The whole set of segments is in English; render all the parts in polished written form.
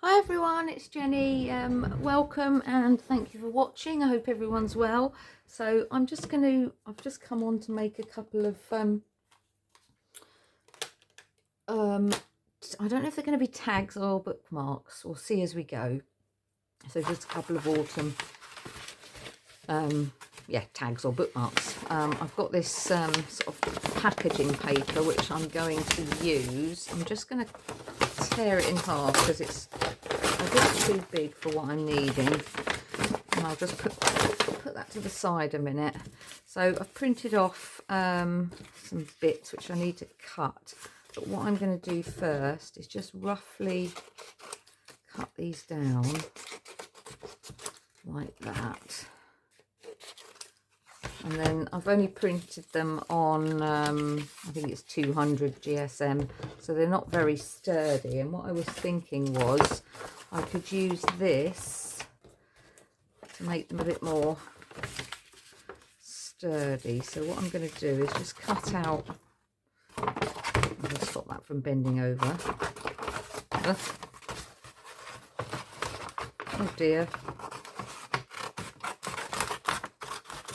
Hi everyone, it's Jenny. Welcome and thank you for watching. I hope everyone's well. So I've just come on to make a couple of I don't know if they're going to be tags or bookmarks. We'll see as we go. So just a couple of autumn tags or bookmarks. I've got this sort of packaging paper which I'm going to use. I'm just going to tear it in half because it's a bit too big for what I'm needing, and I'll just put that to the side a minute. So I've printed off some bits which I need to cut, but what I'm going to do first is just roughly cut these down like that. And then I've only printed them on, I think it's 200 GSM, so they're not very sturdy. And what I was thinking was I could use this to make them a bit more sturdy. So what I'm going to do is just cut out, I'll just stop that from bending over. Oh dear.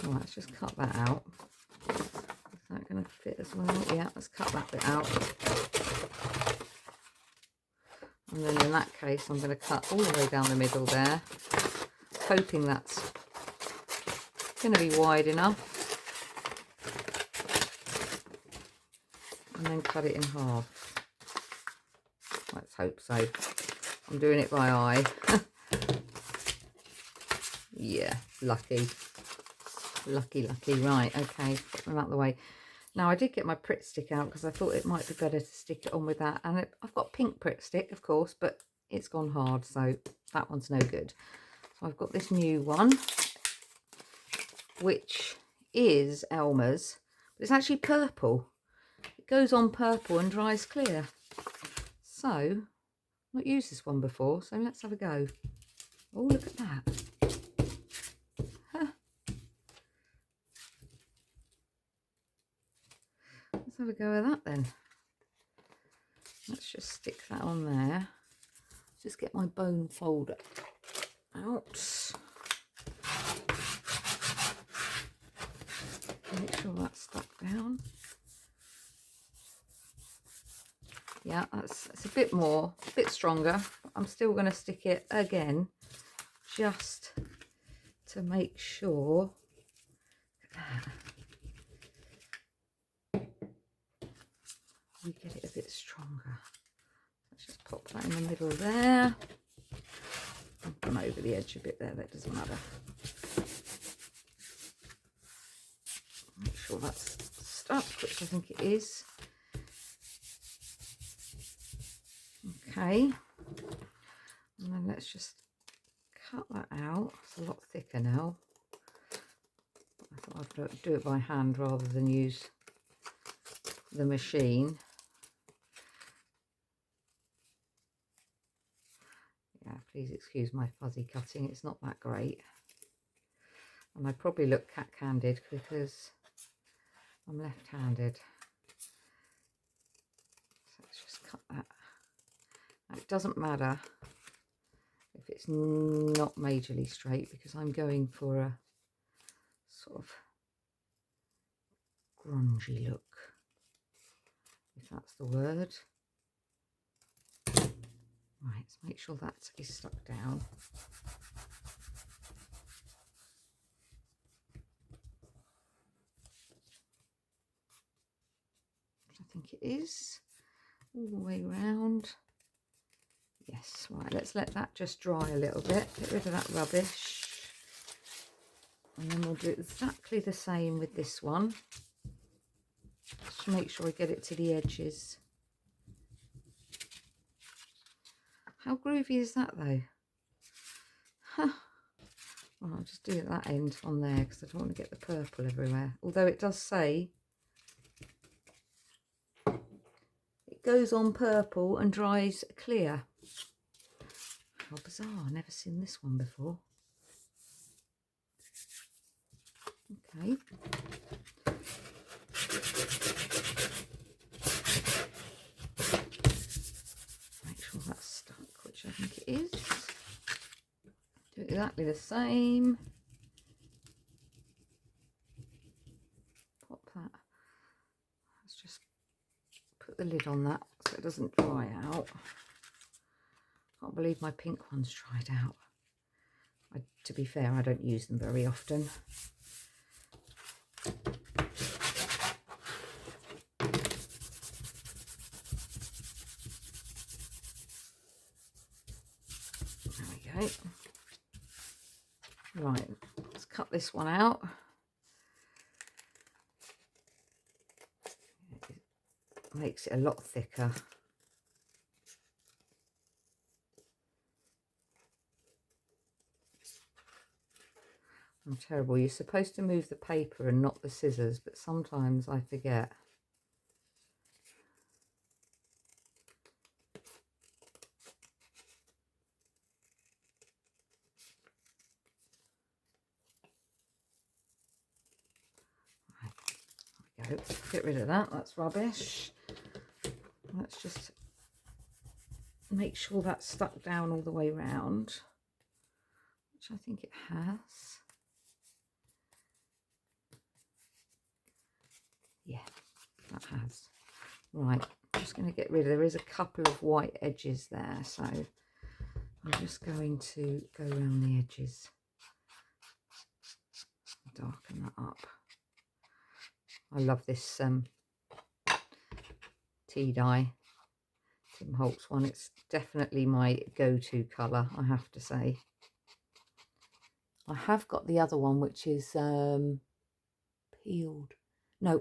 Right, let's just cut that out. Is that going to fit as well? Yeah, let's cut that bit out. And then in that case, I'm going to cut all the way down the middle there, hoping that's going to be wide enough. And then cut it in half. Let's hope so. I'm doing it by eye. Yeah, lucky. Lucky. Right, okay, put them out of the way. Now I did get my Pritt stick out because I thought it might be better to stick it on with that, and I've got pink Pritt stick, of course, but it's gone hard, so that one's no good. So I've got this new one which is Elmer's, but it's actually purple. It goes on purple and dries clear. So I've not used this one before, so let's have a go. Oh, look at that. Let's have a go with that then. Let's just stick that on there. Just get my bone folder out. Make sure that's stuck down. Yeah, it's a bit stronger. I'm still going to stick it again, just to make sure. We get it a bit stronger. Let's just pop that in the middle there. I've gone over the edge a bit there, that doesn't matter. Make sure that's stuck, which I think it is. Okay, and then let's just cut that out. It's a lot thicker now. I thought I'd do it by hand rather than use the machine. Yeah, please excuse my fuzzy cutting, it's not that great. And I probably look cat-handed because I'm left-handed. So let's just cut that. Now, it doesn't matter if it's not majorly straight because I'm going for a sort of grungy look, if that's the word. Right, let's make sure that is stuck down. I think it is all the way round. Yes, right, let's let that just dry a little bit, get rid of that rubbish, and then we'll do exactly the same with this one. Just make sure I get it to the edges. How groovy is that though? Huh. Well, I'll just do it at that end on there because I don't want to get the purple everywhere. Although it does say it goes on purple and dries clear. How bizarre, I've never seen this one before. Okay. Make sure that's stuck, which I think it is. exactly the same. Pop that. Let's just put the lid on that so it doesn't dry out. Can't believe my pink one's dried out. To be fair, I don't use them very often. There we go. Right, let's cut this one out. It makes it a lot thicker. I'm terrible. You're supposed to move the paper and not the scissors, but sometimes I forget. Right, there we go. Get rid of that. That's rubbish. Let's just make sure that's stuck down all the way round, which I think it has. Yeah, that has. Right, I'm just going to get rid of, there is a couple of white edges there, so I'm just going to go around the edges, darken that up. I love this tea dye, Tim Holtz one. It's definitely my go-to colour, I have to say. I have got the other one, which is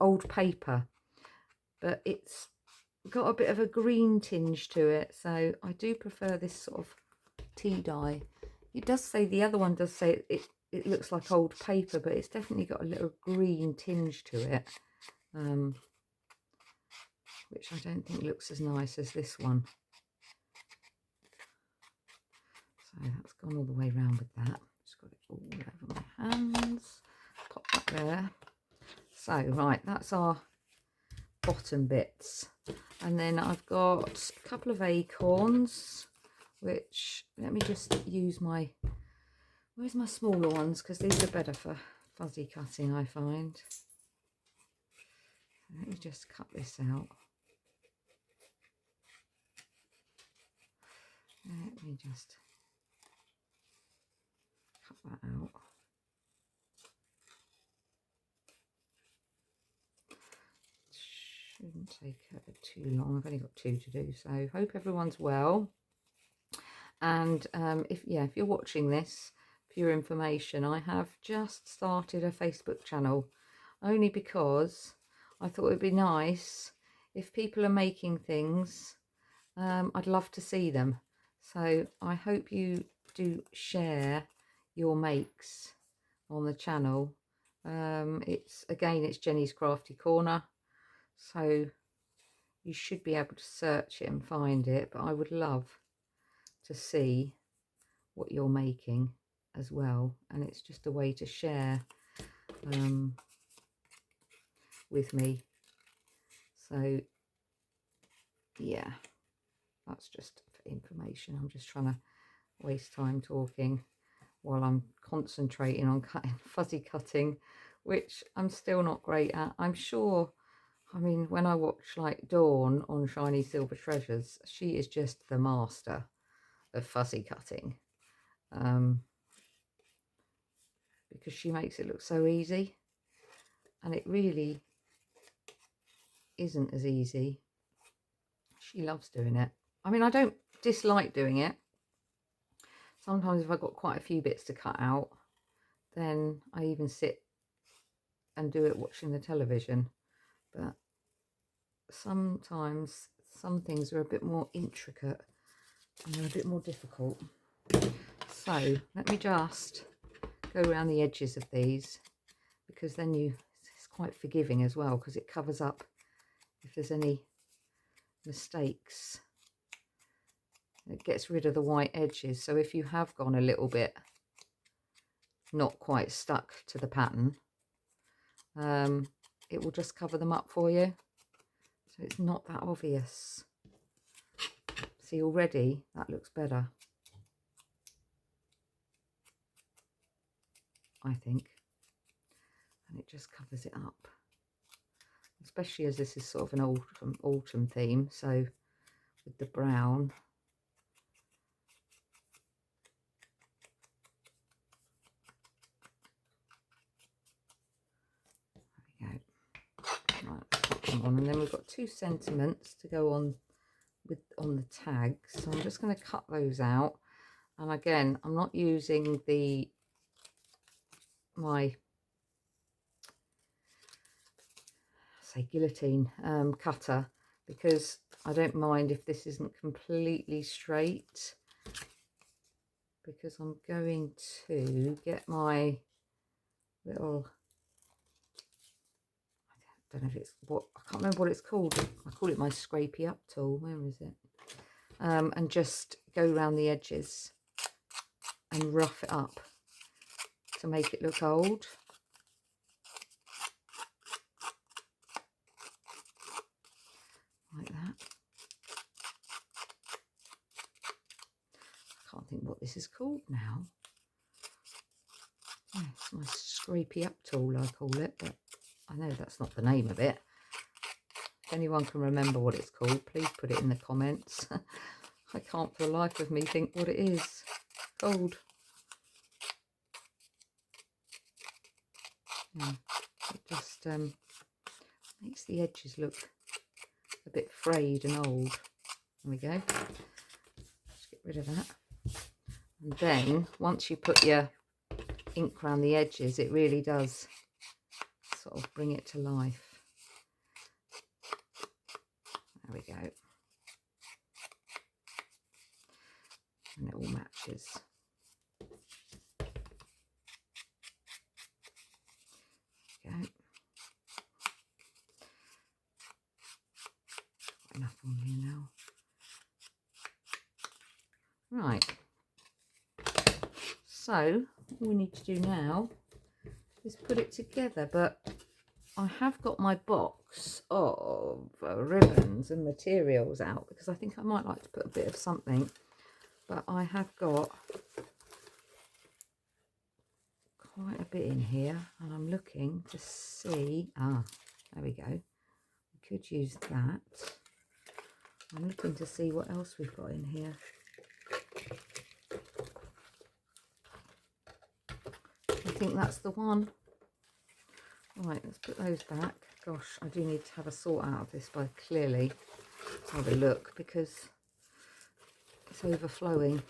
old paper, but it's got a bit of a green tinge to it, so I do prefer this sort of tea dye. It does say, the other one does say it looks like old paper, but it's definitely got a little green tinge to it, which I don't think looks as nice as this one. So that's gone all the way around with that. Just got it all over my hands. Pop that there. So right, that's our bottom bits, and then I've got a couple of acorns, which, let me just use my, where's my smaller ones, because these are better for fuzzy cutting, I find. Let me just cut this out. Let me just cut that out. Shouldn't take too long. I've only got 2 to do, so hope everyone's well. And if you're watching this, for your information, I have just started a Facebook channel, only because I thought it'd be nice if people are making things. I'd love to see them, so I hope you do share your makes on the channel. It's Jenny's Crafty Corner, so you should be able to search it and find it, but I would love to see what you're making as well, and it's just a way to share with me. So yeah, that's just for information. I'm just trying to waste time talking while I'm concentrating on fuzzy cutting, which I'm still not great at. I'm sure, I mean, when I watch like Dawn on Shiny Silver Treasures, she is just the master of fuzzy cutting, because she makes it look so easy, and it really isn't as easy. She loves doing it. I mean, I don't dislike doing it. Sometimes if I've got quite a few bits to cut out, then I even sit and do it watching the television. But sometimes some things are a bit more intricate and they're a bit more difficult. So let me just go around the edges of these, because then it's quite forgiving as well, because it covers up if there's any mistakes. It gets rid of the white edges, so if you have gone a little bit not quite stuck to the pattern, it will just cover them up for you, so it's not that obvious. See, already that looks better. I think. And it just covers it up. Especially as this is sort of an autumn theme, so with the brown. There we go. Right, pop them on, and then we've got 2 sentiments to go on the tags. So I'm just going to cut those out. And again, I'm not using my guillotine cutter, because I don't mind if this isn't completely straight, because I'm going to get my little, I don't know if it's what, I can't remember what it's called. I call it my scrapey up tool. Where is it? And just go around the edges and rough it up to make it look old. Like that. I can't think what this is called now. Yes, my scrapey up tool, I call it, but I know that's not the name of it. If anyone can remember what it's called, please put it in the comments. I can't for the life of me think what it is called. Yeah, it just makes the edges look a bit frayed and old. There we go. Just get rid of that. And then once you put your ink around the edges, it really does sort of bring it to life. There we go. And it all matches. There we go. Enough on here now. Right. So all we need to do now is put it together, but I have got my box of ribbons and materials out, because I think I might like to put a bit of something, but I have got quite a bit in here, and I'm looking to see, there we go, we could use that. I'm looking to see what else we've got in here. I think that's the one. Right, let's put those back. Gosh, I do need to have a sort out of this by clearly have a look, because it's overflowing.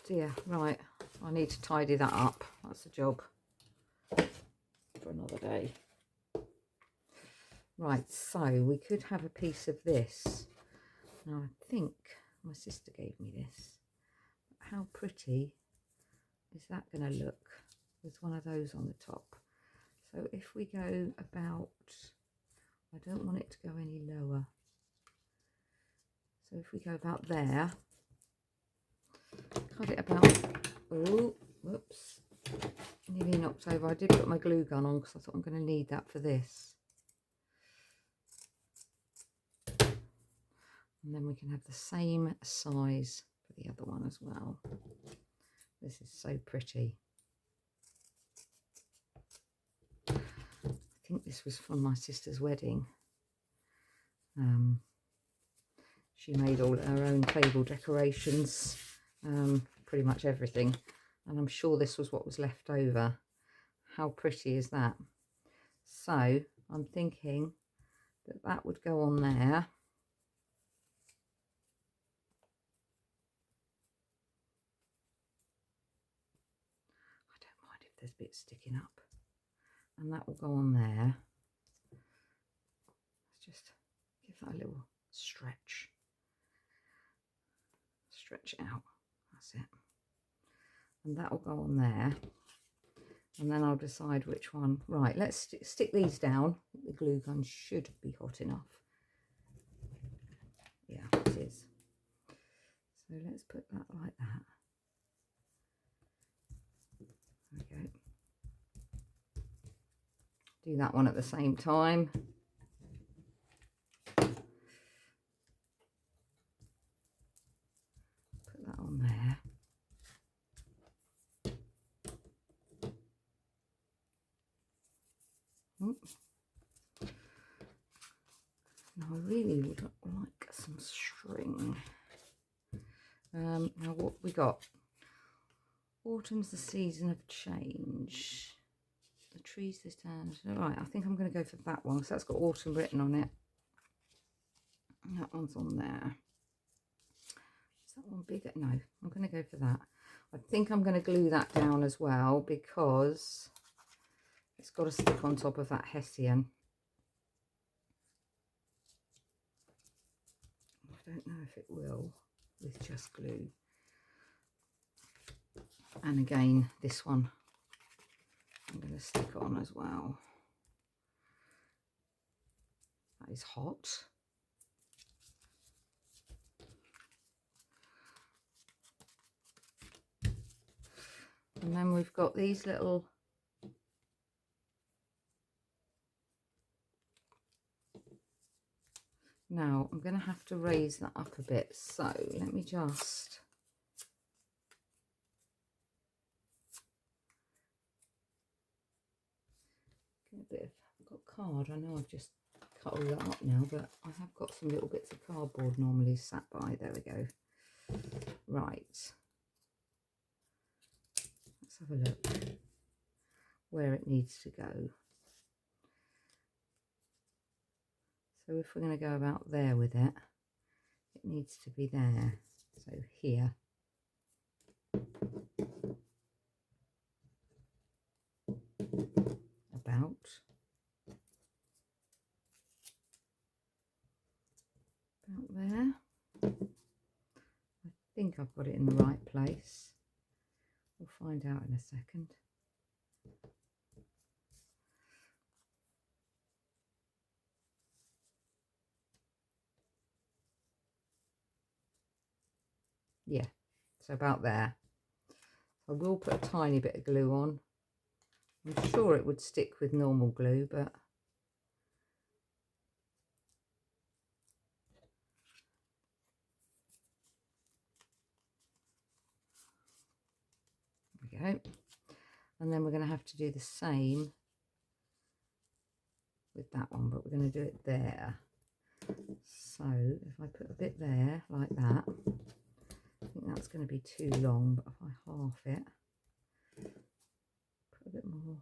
Dear, right, I need to tidy that up. That's a job for another day. Right, so we could have a piece of this. Now, I think my sister gave me this. How pretty is that going to look with one of those on the top? So if we go about, I don't want it to go any lower. So if we go about there, cut it about, oh, whoops, nearly knocked over. I did put my glue gun on because I thought I'm going to need that for this. And then we can have the same size for the other one as well. This is so pretty. I think this was from my sister's wedding. She made all her own table decorations, pretty much everything. And I'm sure this was what was left over. How pretty is that? So I'm thinking that that would go on there. There's bits sticking up, and that will go on there. Let's just give that a little stretch it out. That's it, and that will go on there, and then I'll decide which one. Right, let's stick these down. The glue gun should be hot enough. Yeah, it is. So let's put that like that. There we go. Do that one at the same time. Put that on there. Oh. Now I really would like some string. Now what we got? Autumn's the season of change. The trees this stand. Right, I think I'm going to go for that one because that's got autumn written on it. That one's on there. Is that one bigger? No, I'm going to go for that. I think I'm going to glue that down as well because it's got to stick on top of that hessian. I don't know if it will with just glue. And again, this one I'm going to stick on as well. That is hot. And then we've got these little now I'm going to have to raise that up a bit, so let me just get a bit of, I've got card, I know I've just cut all that up now, but I have got some little bits of cardboard normally sat by. There we go. Right, let's have a look where it needs to go. So if we're going to go about there with it, it needs to be there. So here. About. About there. I think I've got it in the right place. We'll find out in a second. Yeah, so about there. I will put a tiny bit of glue on. I'm sure it would stick with normal glue, but there we go. And then we're going to have to do the same with that one, but we're going to do it there. So if I put a bit there like that, I think that's going to be too long, but if I half it, put a bit more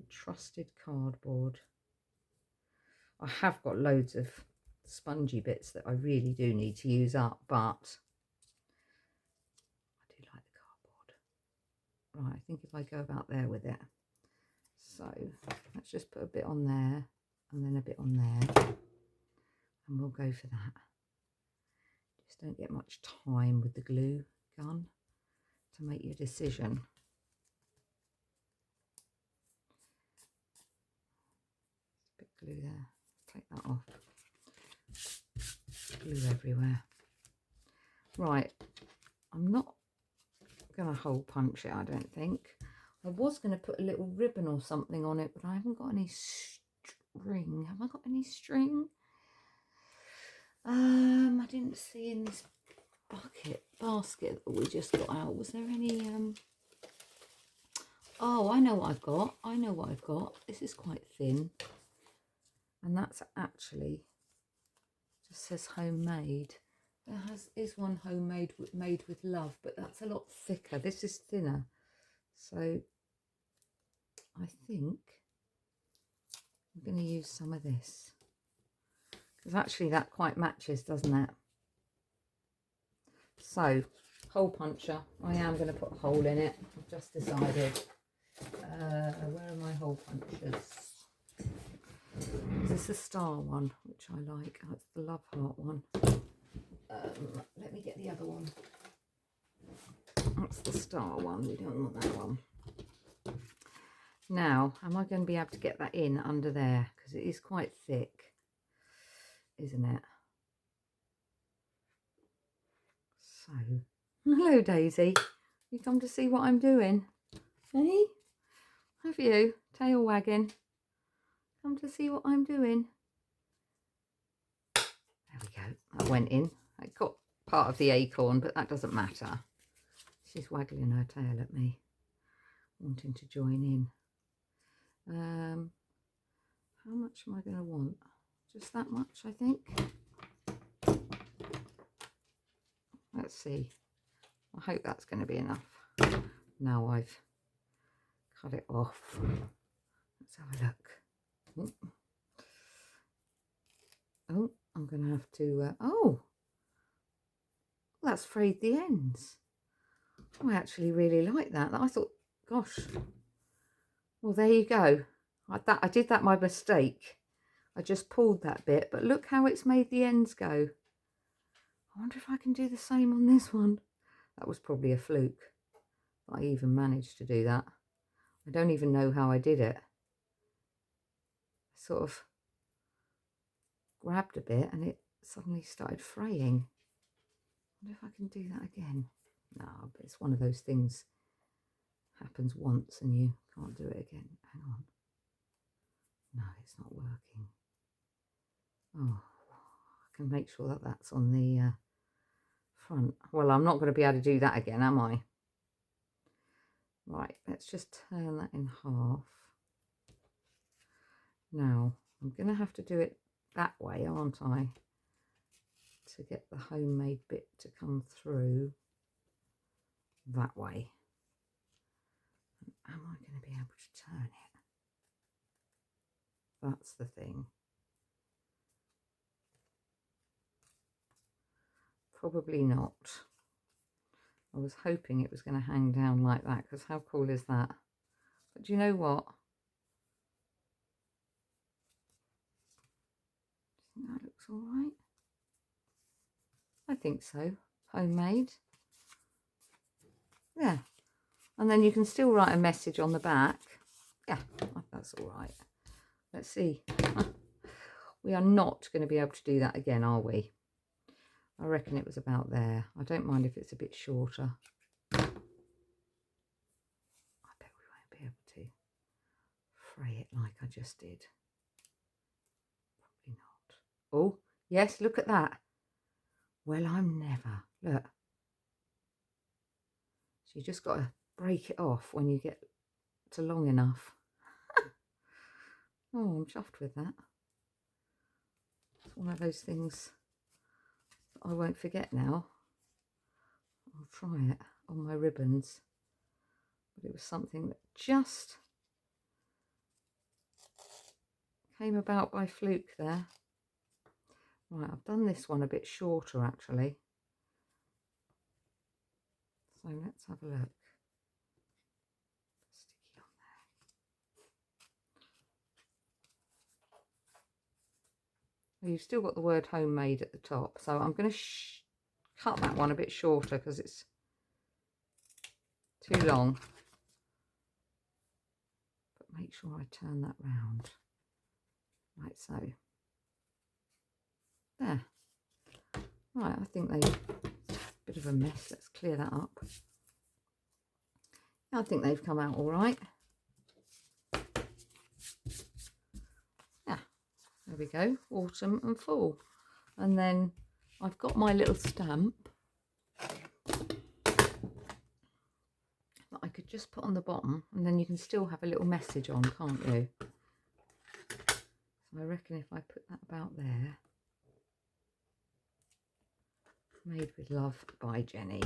trusted cardboard. I have got loads of spongy bits that I really do need to use up, but I do like the cardboard. Right, I think if I go about there with it. So let's just put a bit on there and then a bit on there, and we'll go for that. Just don't get much time with the glue gun to make your decision. Just a bit of glue there. Take that off. Glue everywhere. Right, I'm not going to hole punch it, I don't think. I was going to put a little ribbon or something on it, but I haven't got any string. Have I got any string? I didn't see in this basket that we just got out. Was there any oh, I know what I've got. I know what I've got. This is quite thin. And that's actually just says homemade. There is one homemade made with love, but that's a lot thicker. This is thinner. So I think I'm going to use some of this. Because actually that quite matches, doesn't it? So, hole puncher. I am going to put a hole in it. I've just decided. Where are my hole punchers? This is the star one, which I like. Oh, it's the love heart one. Let me get the other one. That's the star one. We don't want that one. Now, am I going to be able to get that in under there? Because it is quite thick, isn't it? So, hello Daisy. You come to see what I'm doing? Hey? Have you? Tail wagging. Come to see what I'm doing. There we go. That went in. I got part of the acorn, but that doesn't matter. She's waggling her tail at me, wanting to join in. much am I going to want? Just that much, I think. Let's see. I hope that's going to be enough. Now I've cut it off. Let's have a look. Oh, I'm going to have to... oh, that's frayed the ends. I actually really like that. I thought, gosh, well, there you go. I did that by mistake. I just pulled that bit, but look how it's made the ends go. I wonder if I can do the same on this one. That was probably a fluke. I even managed to do that. I don't even know how I did it. I sort of grabbed a bit and it suddenly started fraying. I wonder if I can do that again. No, but it's one of those things, happens once and you can't do it again. Hang on. No, it's not working. Oh, I can make sure that that's on the front. Well, I'm not going to be able to do that again, am I? Right, let's just turn that in half. Now, I'm going to have to do it that way, aren't I? To get the homemade bit to come through that way. Am I going to be able to turn it? That's the thing. Probably not. I was hoping it was going to hang down like that, because how cool is that? But do you know what? Do you think that looks all right? I think so. Homemade. Yeah. And then you can still write a message on the back. Yeah, that's all right. Let's see. We are not going to be able to do that again, are we? I reckon it was about there. I don't mind if it's a bit shorter. I bet we won't be able to fray it like I just did. Probably not. Oh, yes, look at that. Well, I'm never. Look. So you just got to break it off when you get to long enough. Oh, I'm chuffed with that. It's one of those things I won't forget now. I'll try it on my ribbons. But it was something that just came about by fluke there. Right, I've done this one a bit shorter actually. So let's have a look. Sticky on there. You've still got the word homemade at the top, so I'm going to cut that one a bit shorter because it's too long. But make sure I turn that round, like so. There. Right, I think it's a bit of a mess. Let's clear that up. I think they've come out all right. Yeah, there we go, autumn and fall. And then I've got my little stamp that I could just put on the bottom, and then you can still have a little message on, can't you? So I reckon if I put that about there. Made with love by Jenny.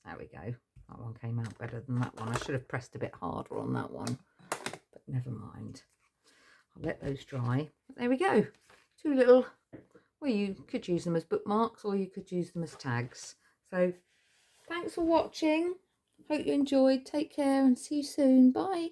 There we go. That one came out better than that one. I should have pressed a bit harder on that one, but never mind. I'll let those dry. But there we go. Two little, well, you could use them as bookmarks or you could use them as tags. So thanks for watching. Hope you enjoyed. Take care and see you soon. Bye.